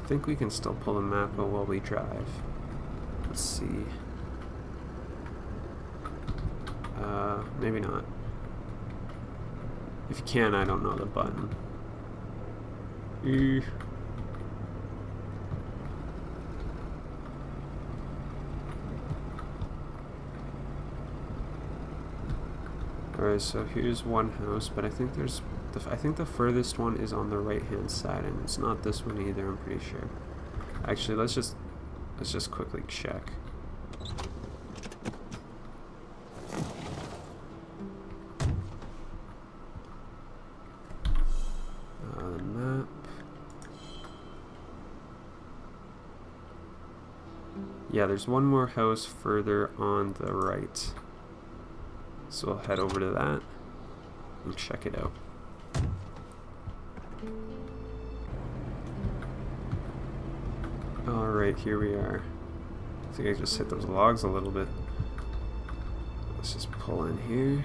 think we can still pull the map while we drive. Let's see. Maybe not. If you can, I don't know the button. Alright, so here's one house, but I think there's I think the furthest one is on the right hand side, and it's not this one either, I'm pretty sure. Actually, let's just quickly check. The map. Yeah, there's one more house further on the right. So we'll head over to that and check it out. Alright, here we are. I think I just hit those logs a little bit. Let's just pull in here.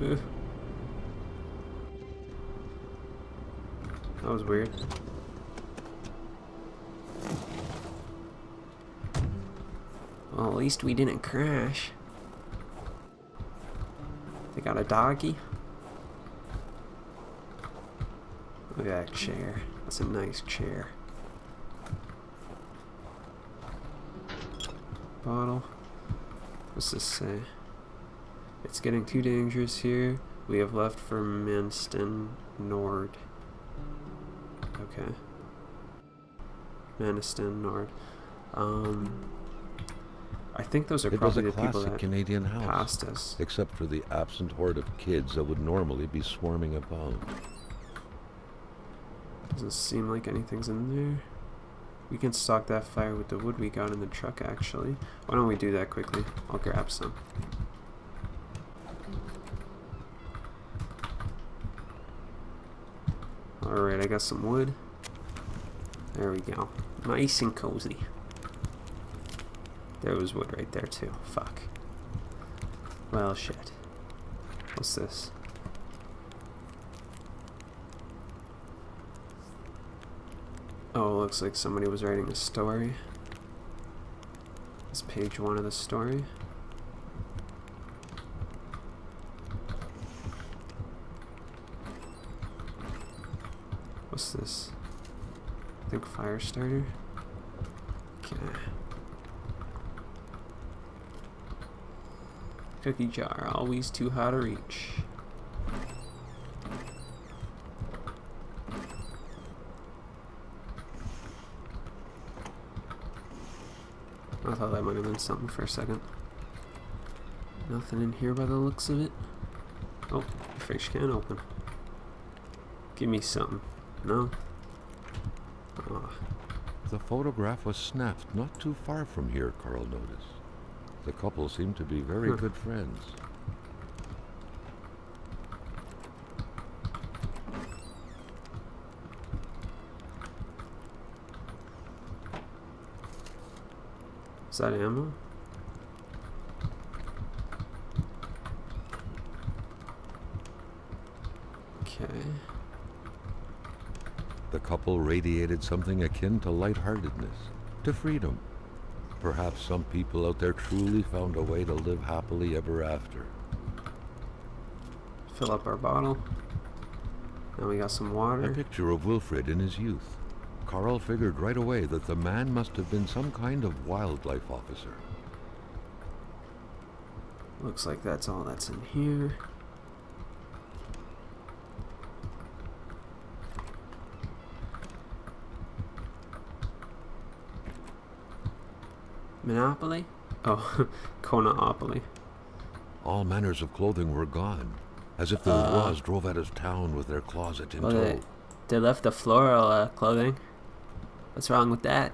Ugh. That was weird. Well, at least we didn't crash. They got a doggy. Look at that chair. That's a nice chair. Bottle. What's this say? It's getting too dangerous here. We have left for Manston Nord. Okay. Maniston Nord. I think those are probably the people that Canadian house, passed us. except for the absent horde of kids that would normally be swarming about. Doesn't seem like anything's in there. We can stock that fire with the wood we got in the truck, actually. Why don't we do that quickly? I'll grab some. Alright, I got some wood. There we go. Nice and cozy. There was wood right there too. Fuck. Well, shit. What's this? Oh, looks like somebody was writing a story. It's page 1 of the story. What's this? I think fire starter. Okay. Cookie jar, always too hard to reach. I thought that might have been something for a second. Nothing in here by the looks of it. Oh, the fridge can open. Give me something. No? Oh. The photograph was snapped not too far from here, Carl noticed. The couple seemed to be very good friends. Is that ammo? Okay. The couple radiated something akin to lightheartedness, to freedom. Perhaps some people out there truly found a way to live happily ever after. Fill up our bottle. Now we got some water. A picture of Wilfred in his youth. Carl figured right away that the man must have been some kind of wildlife officer. Looks like that's all that's in here. Monopoly? Oh, Kona-opoly. All manners of clothing were gone, as if the Rois drove out of town with their closet in tow. They left the floral clothing. What's wrong with that?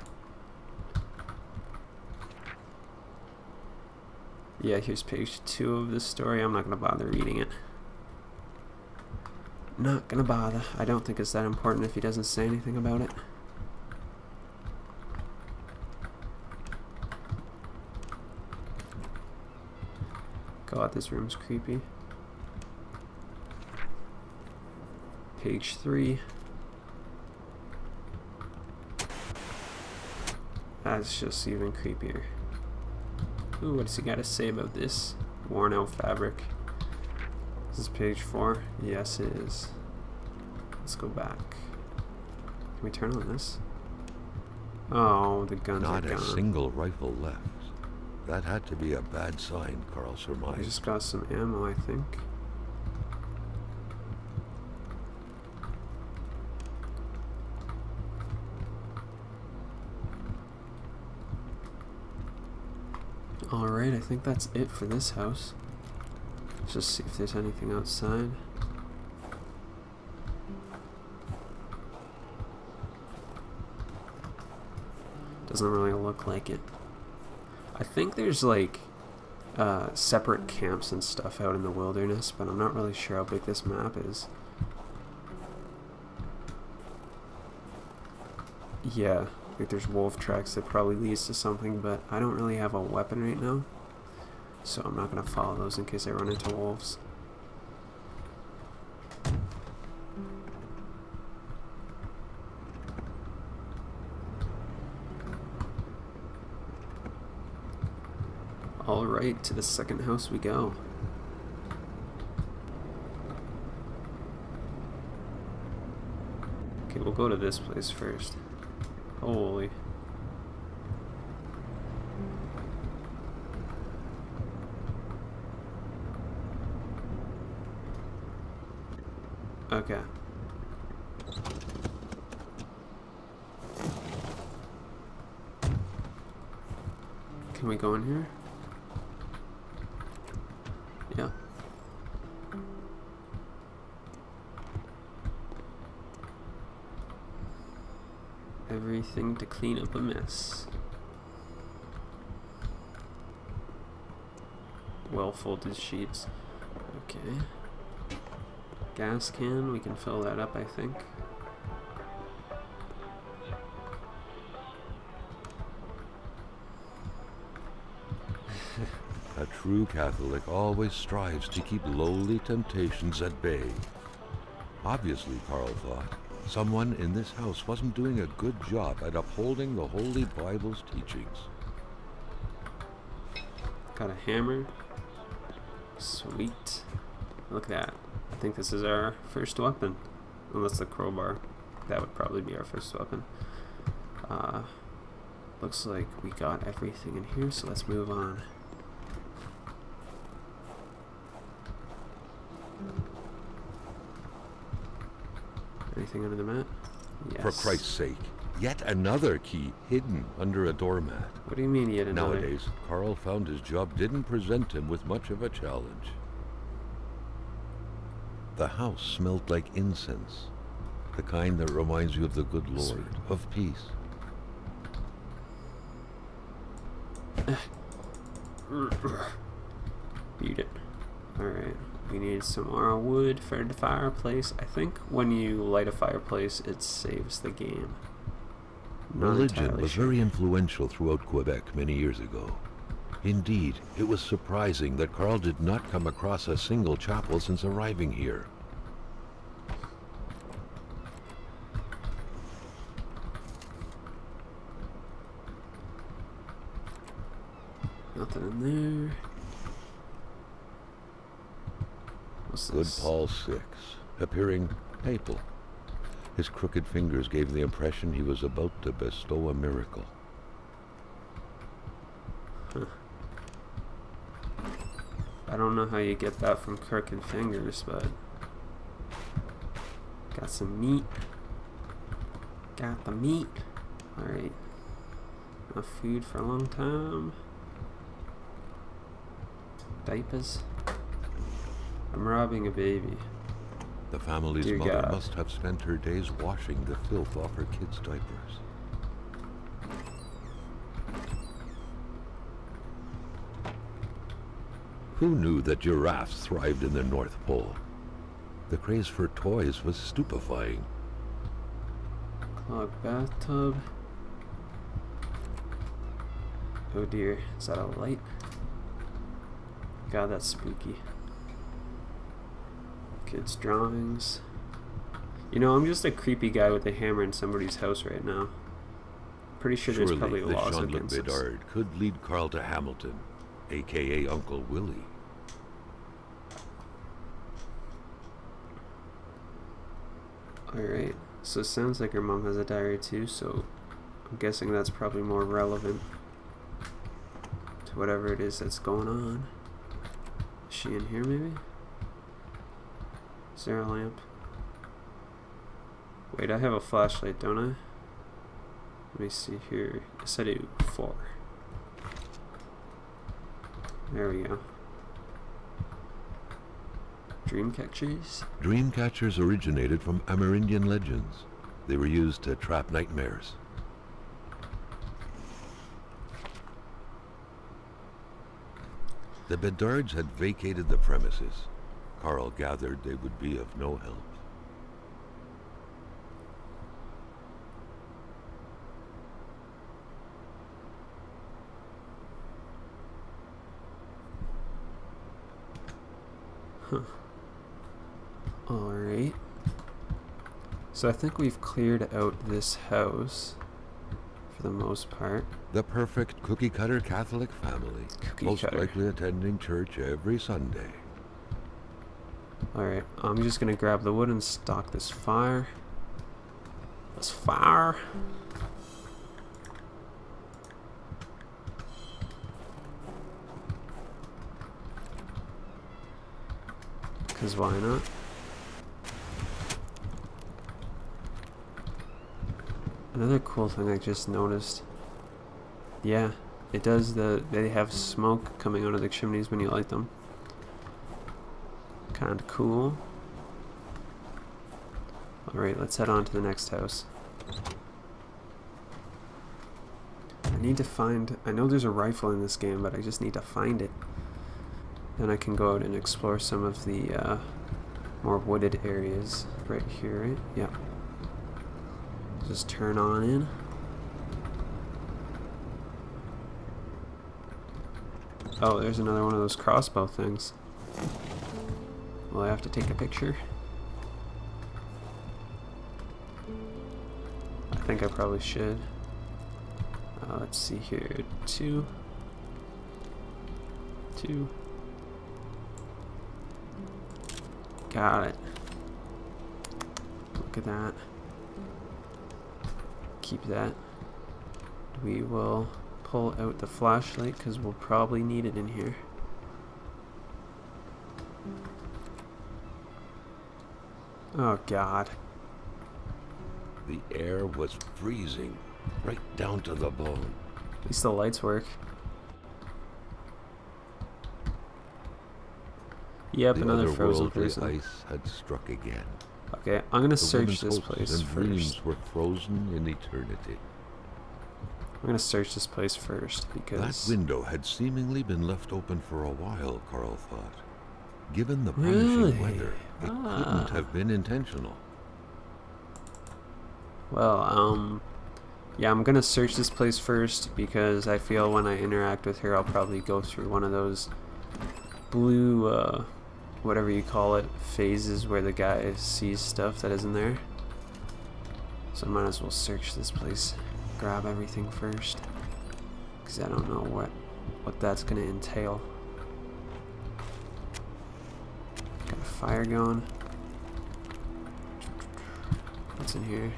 Yeah, here's page 2 of the story. I'm not gonna bother reading it. Not gonna bother. I don't think it's that important if he doesn't say anything about it. God, this room's creepy. Page 3. That's just even creepier. Ooh, what does he got to say about this worn out fabric? This is page 4. Yes, it is. Let's go back. Can we turn on this? Oh, the guns Not are a gone. single rifle left. That had to be a bad sign, Carl I surmised. just got some ammo, I think. Alright, I think that's it for this house. Let's just see if there's anything outside. Doesn't really look like it. I think there's like separate camps and stuff out in the wilderness, but I'm not really sure how big this map is. Yeah, like there's wolf tracks that probably leads to something, but I don't really have a weapon right now, so I'm not gonna follow those in case I run into wolves. Alright, to the second house we go. Okay, we'll go to this place first. Holy. Okay. Can we go in here? Yeah. Everything to clean up a mess. Well folded sheets. Okay. Gas can, we can fill that up, I think. A true Catholic always strives to keep lowly temptations at bay. Obviously, Carl thought, someone in this house wasn't doing a good job at upholding the Holy Bible's teachings. Got a hammer. Sweet. Look at that. I think this is our first weapon. Unless the crowbar. That would probably be our first weapon. Looks like we got everything in here, so let's move on. Anything under the mat? Yes. For Christ's sake, yet another key hidden under a doormat. What do you mean yet another? Nowadays, Carl found his job didn't present him with much of a challenge. The house smelled like incense, the kind that reminds you of the good Lord, Sweet. of peace. Beat it. Alright. We need some more wood for the fireplace. I think when you light a fireplace, it saves the game. Not Religion entirely was sure. very influential throughout Quebec many years ago. Indeed, it was surprising that Carl did not come across a single chapel since arriving here. Nothing in there. What's Good this? Paul VI, appearing papal. His crooked fingers gave the impression he was about to bestow a miracle. Huh. I don't know how you get that from crooked fingers, but got some meat. Got the meat. Alright. Enough food for a long time. Diapers. I'm robbing a baby. The family's Dear mother God. must have spent her days washing the filth off her kids' diapers. Who knew that giraffes thrived in the North Pole? The craze for toys was stupefying. Clogged bathtub. Oh dear, is that a light? God, that's spooky. Kids' drawings. You know, I'm just a creepy guy with a hammer in somebody's house right now. Pretty sure there's probably Surely this laws Jean-Luc against this. Bedard could lead Carl to Hamilton, a.k.a. Uncle Willie. Alright, so it sounds like her mom has a diary too, so I'm guessing that's probably more relevant to whatever it is that's going on. Is she in here maybe? Is there a lamp? Wait, I have a flashlight, don't I? Let me see here. Yes, I do. 4. There we go. Dream catchers? Dream catchers originated from Amerindian legends. They were used to trap nightmares. The Bedards had vacated the premises. Carl gathered they would be of no help. Huh. Alright. So I think we've cleared out this house for the most part. The perfect cookie-cutter Catholic family, most Cookie-cutter. likely attending church every Sunday. Alright, I'm just gonna grab the wood and stock this fire. This fire. Because why not? Another cool thing I just noticed. Yeah, it does they have smoke coming out of the chimneys when you light them. Kinda cool. Alright, let's head on to the next house. I need to find... I know there's a rifle in this game, but I just need to find it. Then I can go out and explore some of the more wooded areas right here, right? Yeah. Just turn on in. Oh, there's another one of those crossbow things. Will I have to take a picture? I think I probably should. Let's see here. 2. Got it. Look at that. Keep that. We will pull out the flashlight because we'll probably need it in here. Oh God. The air was freezing, right down to the bone. At least the lights work. Yep, The another frozen otherworldly person. ice had struck again. Okay, I'm gonna The search woman's this hopes place and first. dreams were frozen in eternity. I'm gonna search this place first That because window had seemingly been left open for a while, Carl thought. Given the Really? punishing weather, it couldn't have been intentional. well, yeah, I'm gonna search this place first because I feel when I interact with her, I'll probably go through one of those blue, whatever you call it, phases where the guy sees stuff that isn't there. So I might as well search this place, grab everything first, because I don't know what that's gonna entail. Got a fire going. What's in here?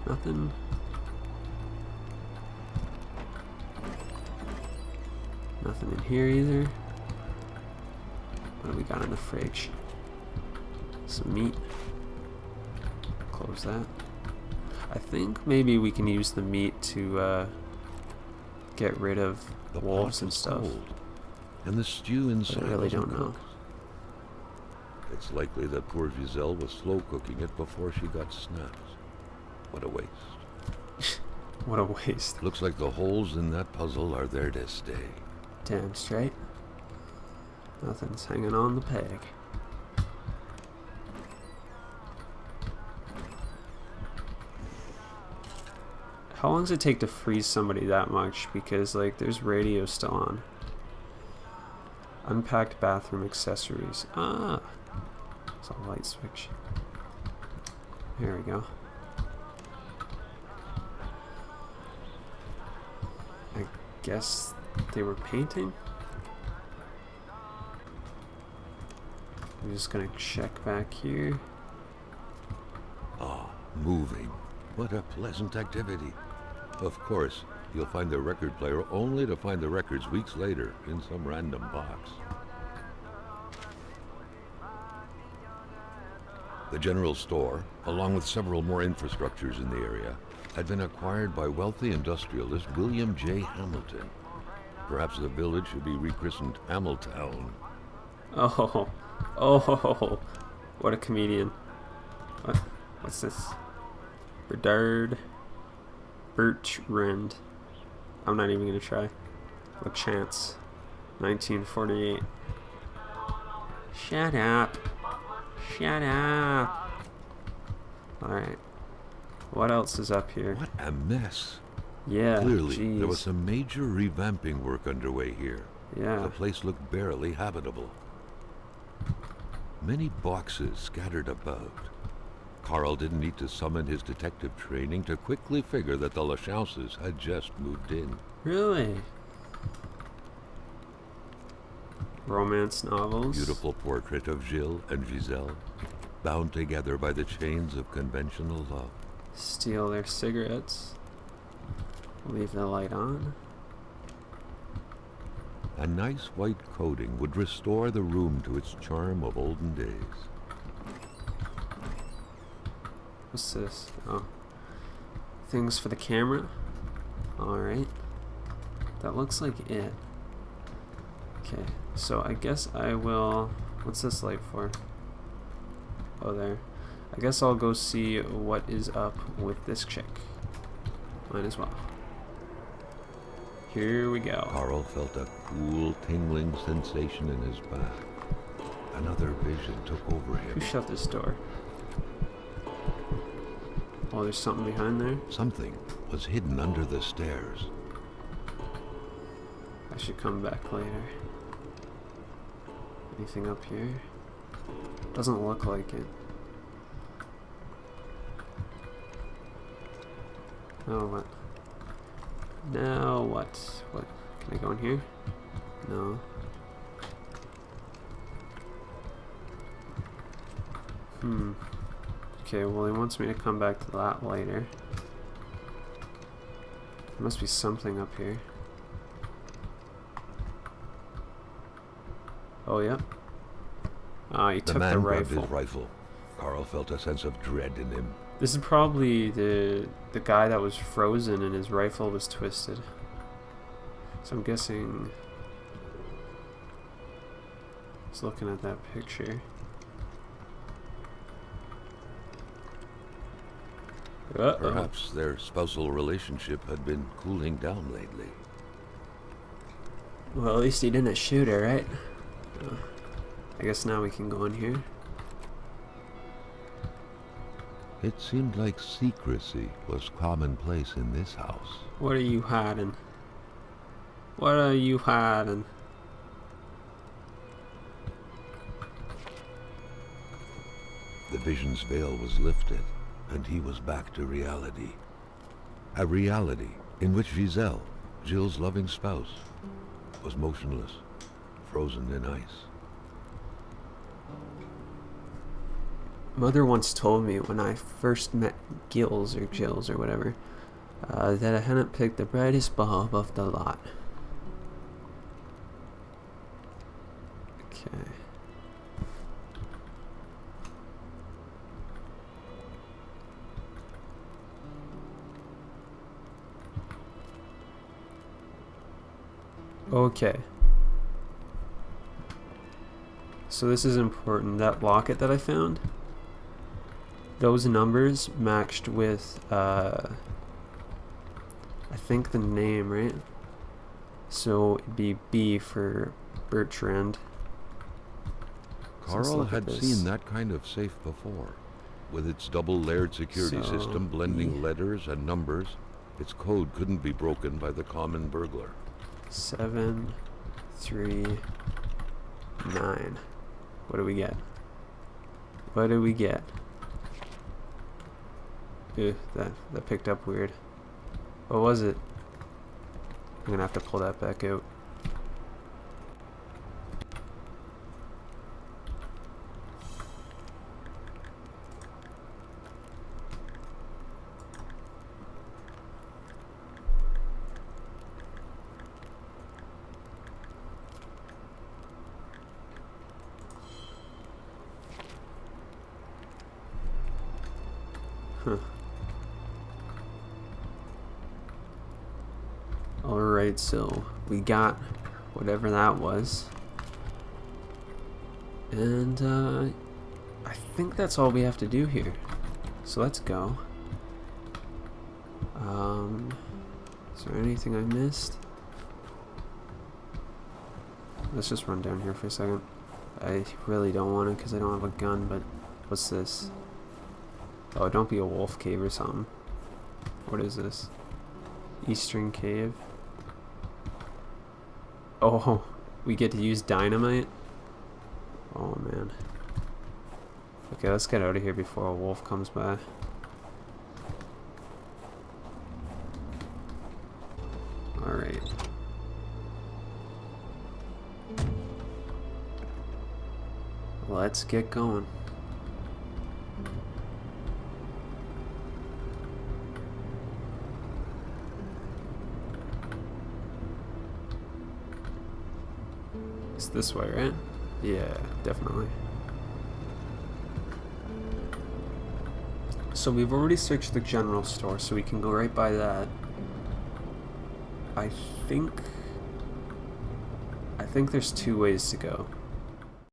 Nothing. Nothing in here either. What do we got in the fridge? Some meat. Close that. I think maybe we can use the meat to get rid of The wolves pot and was stuff. cold, and the stew inside I really wasn't don't know. cooked. It's likely that poor Giselle was slow cooking it before she got snapped. What a waste. What a waste. Looks like the holes in that puzzle are there to stay. Damn straight. Nothing's hanging on the peg. How long does it take to freeze somebody that much? Because, like, there's radio still on. Unpacked bathroom accessories. Ah! It's a light switch. Here we go. I guess they were painting? I'm just gonna check back here. Ah, moving. What a pleasant activity. Of course, you'll find the record player only to find the records weeks later in some random box. The general store, along with several more infrastructures in the area, had been acquired by wealthy industrialist William J. Hamilton. Perhaps the village should be rechristened Hamiltown. Oh, oh, what a comedian. What's this? Bertrand. I'm not even gonna try. A chance. 1948. Shut up. Shut up. Alright. What else is up here? What a mess. Yeah, Clearly, there was jeez. some major revamping work underway here. Yeah. The place looked barely habitable. Many boxes scattered about. Carl didn't need to summon his detective training to quickly figure that the Lachauses had just moved in. Really? Romance novels. Beautiful portrait of Gilles and Giselle, bound together by the chains of conventional love. Steal their cigarettes. Leave the light on. A nice white coating would restore the room to its charm of olden days. What's this? Oh. Things for the camera. Alright. That looks like it. Okay, so I guess I will... What's this light for? Oh, there. I guess I'll go see what is up with this chick. Might as well. Here we go. Carl felt a cool, tingling sensation in his back. Another vision took over him. Who shut this door? Oh, there's something behind there? Something was hidden under the stairs. I should come back later. Anything up here? Doesn't look like it. Oh, what? Now what? What? Can I go in here? No. Okay, well he wants me to come back to that later. There must be something up here. Oh, yep. Ah, he The took man the grabbed rifle. his rifle. Carl felt a sense of dread in him. This is probably the guy that was frozen and his rifle was twisted. So I'm guessing... Just looking at that picture. Uh-oh. Perhaps their spousal relationship had been cooling down lately. Well, at least he didn't shoot her, right? I guess now we can go in here. It seemed like secrecy was commonplace in this house. What are you hiding? What are you hiding? The vision's veil was lifted, and he was back to reality. A reality in which Giselle, Gilles' loving spouse, was motionless, frozen in ice. Mother once told me when I first met Gilles or whatever, that I hadn't picked the brightest bulb of the lot. Okay. Okay. So this is important. That locket that I found, those numbers matched with, I think the name, right? So it'd be B for Bertrand. So let's Carl look at had this. seen that kind of safe before. With its double-layered security So, system blending letters and numbers, its code couldn't be broken by the common burglar. 7, 3, 9. What do we get? What do we get? Ew, that picked up weird. What was it? I'm gonna have to pull that back out. Huh. Alright, so we got whatever that was. And I think that's all we have to do here. So let's go. Is there anything I missed? Let's just run down here for a second. I really don't want to because I don't have a gun, but what's this? Oh, don't be a wolf cave or something. What is this? Eastern cave. Oh, we get to use dynamite? Oh man. Okay, let's get out of here before a wolf comes by. Alright. Let's get going. It's this way, right? Yeah, definitely. So we've already searched the general store, so we can go right by that. I think there's two ways to go.